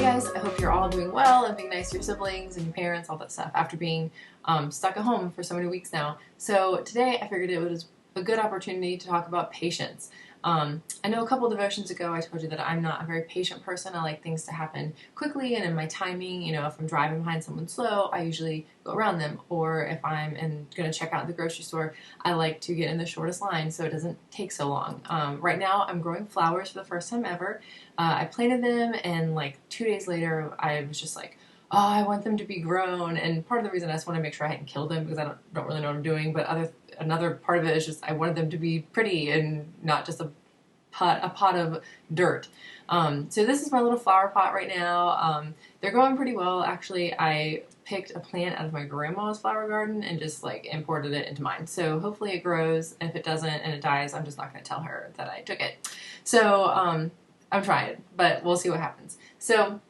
guys, I hope you're all doing well and being nice to your siblings and your parents, all that stuff, after being stuck at home for so many weeks now. So today I figured it was a good opportunity to talk about patience. I know a couple devotions ago I told you that I'm not a very patient person. I like things to happen quickly and in my timing. You know, if I'm driving behind someone slow, I usually go around them. Or if I'm going to check out the grocery store, I like to get in the shortest line so it doesn't take so long. Right now I'm growing flowers for the first time ever. I planted them, and like 2 days later I was just like, oh, I want them to be grown. And part of the reason I just want to make sure I hadn't killed them because I don't really know what I'm doing. But another part of it is just I wanted them to be pretty and not just a pot of dirt. So this is my little flower pot right now. They're going pretty well. Actually, I picked a plant out of my grandma's flower garden and just like imported it into mine. So hopefully it grows. And if it doesn't and it dies, I'm just not going to tell her that I took it. So I'm trying, but we'll see what happens. So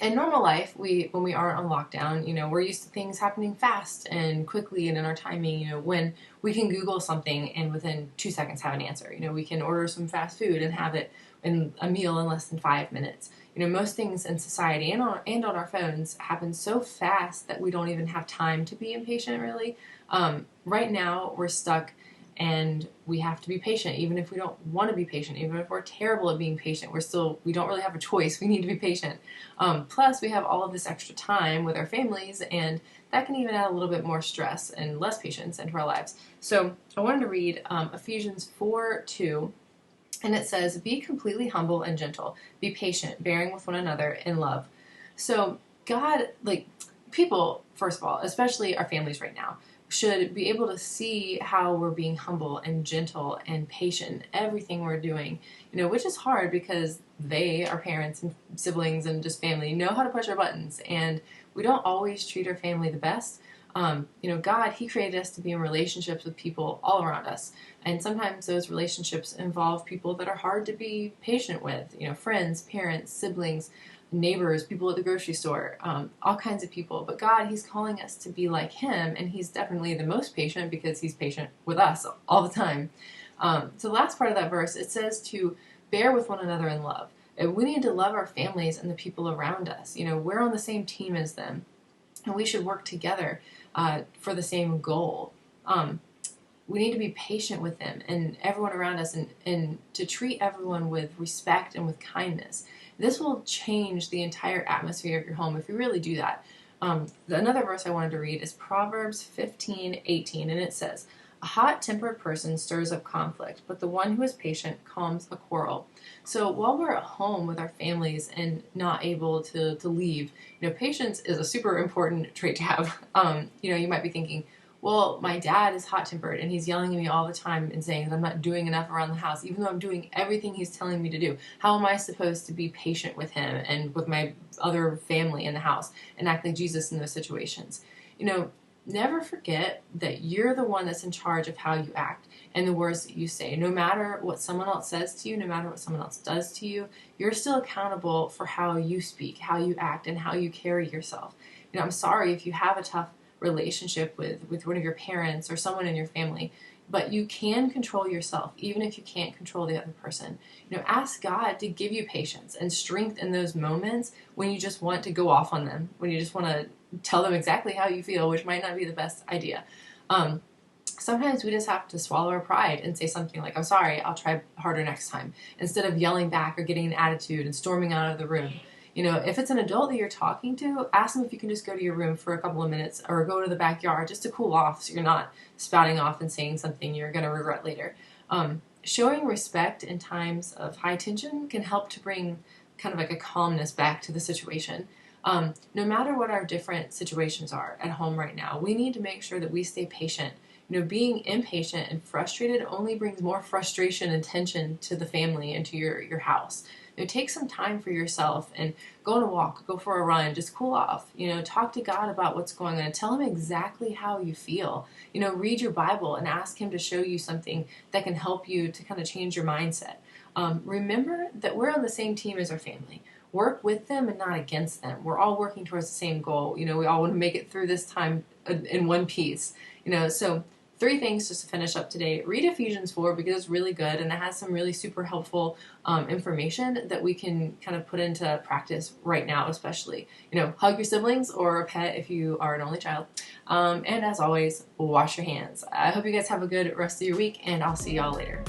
in normal life, when we aren't on lockdown, you know, we're used to things happening fast and quickly and in our timing. You know, when we can Google something and within 2 seconds have an answer. You know, we can order some fast food and have it in a meal in less than 5 minutes. You know, most things in society and on our phones happen so fast that we don't even have time to be impatient, really. Right now, we're stuck and we have to be patient, even if we don't want to be patient, even if we're terrible at being patient. We don't really have a choice. We need to be patient. Plus, we have all of this extra time with our families, and that can even add a little bit more stress and less patience into our lives. So I wanted to read Ephesians 4:2, and it says, "Be completely humble and gentle. Be patient, bearing with one another in love." So God, people, first of all, especially our families right now, should be able to see how we're being humble and gentle and patient in everything we're doing, you know, which is hard because they, our parents and siblings and just family, know how to push our buttons, and we don't always treat our family the best. You know, God, He created us to be in relationships with people all around us, and sometimes those relationships involve people that are hard to be patient with, you know, friends, parents, siblings, neighbors, people at the grocery store, all kinds of people. But God, He's calling us to be like Him, and He's definitely the most patient because He's patient with us all the time. So the last part of that verse, it says to bear with one another in love. And we need to love our families and the people around us. You know, we're on the same team as them, and we should work together for the same goal. We need to be patient with them and everyone around us, and to treat everyone with respect and with kindness. This will change the entire atmosphere of your home if you really do that. Another verse I wanted to read is Proverbs 15:18, and it says, "A hot-tempered person stirs up conflict, but the one who is patient calms a quarrel." So while we're at home with our families and not able to leave, you know, patience is a super important trait to have. You know, you might be thinking, well, my dad is hot-tempered and he's yelling at me all the time and saying that I'm not doing enough around the house, even though I'm doing everything he's telling me to do. How am I supposed to be patient with him and with my other family in the house and act like Jesus in those situations? You know, never forget that you're the one that's in charge of how you act and the words that you say. No matter what someone else says to you, no matter what someone else does to you, you're still accountable for how you speak, how you act, and how you carry yourself. You know, I'm sorry if you have a tough relationship with one of your parents or someone in your family, but you can control yourself even if you can't control the other person. You know, ask God to give you patience and strength in those moments when you just want to go off on them, when you just want to tell them exactly how you feel, which might not be the best idea. Sometimes we just have to swallow our pride and say something like, "I'm sorry, I'll try harder next time," instead of yelling back or getting an attitude and storming out of the room. You know, if it's an adult that you're talking to, ask them if you can just go to your room for a couple of minutes or go to the backyard just to cool off so you're not spouting off and saying something you're going to regret later. Showing respect in times of high tension can help to bring kind of like a calmness back to the situation. No matter what our different situations are at home right now, we need to make sure that we stay patient. You know, being impatient and frustrated only brings more frustration and tension to the family and to your house. You know, take some time for yourself and go on a walk, go for a run, just cool off. You know, talk to God about what's going on. Tell Him exactly how you feel. You know, read your Bible and ask Him to show you something that can help you to kind of change your mindset. Remember that we're on the same team as our family. Work with them and not against them. We're all working towards the same goal. You know, we all want to make it through this time in one piece. You know, so 3 things just to finish up today. Read Ephesians 4 because it's really good and it has some really super helpful information that we can kind of put into practice right now, especially. Hug your siblings or a pet if you are an only child. And as always, wash your hands. I hope you guys have a good rest of your week, and I'll see y'all later.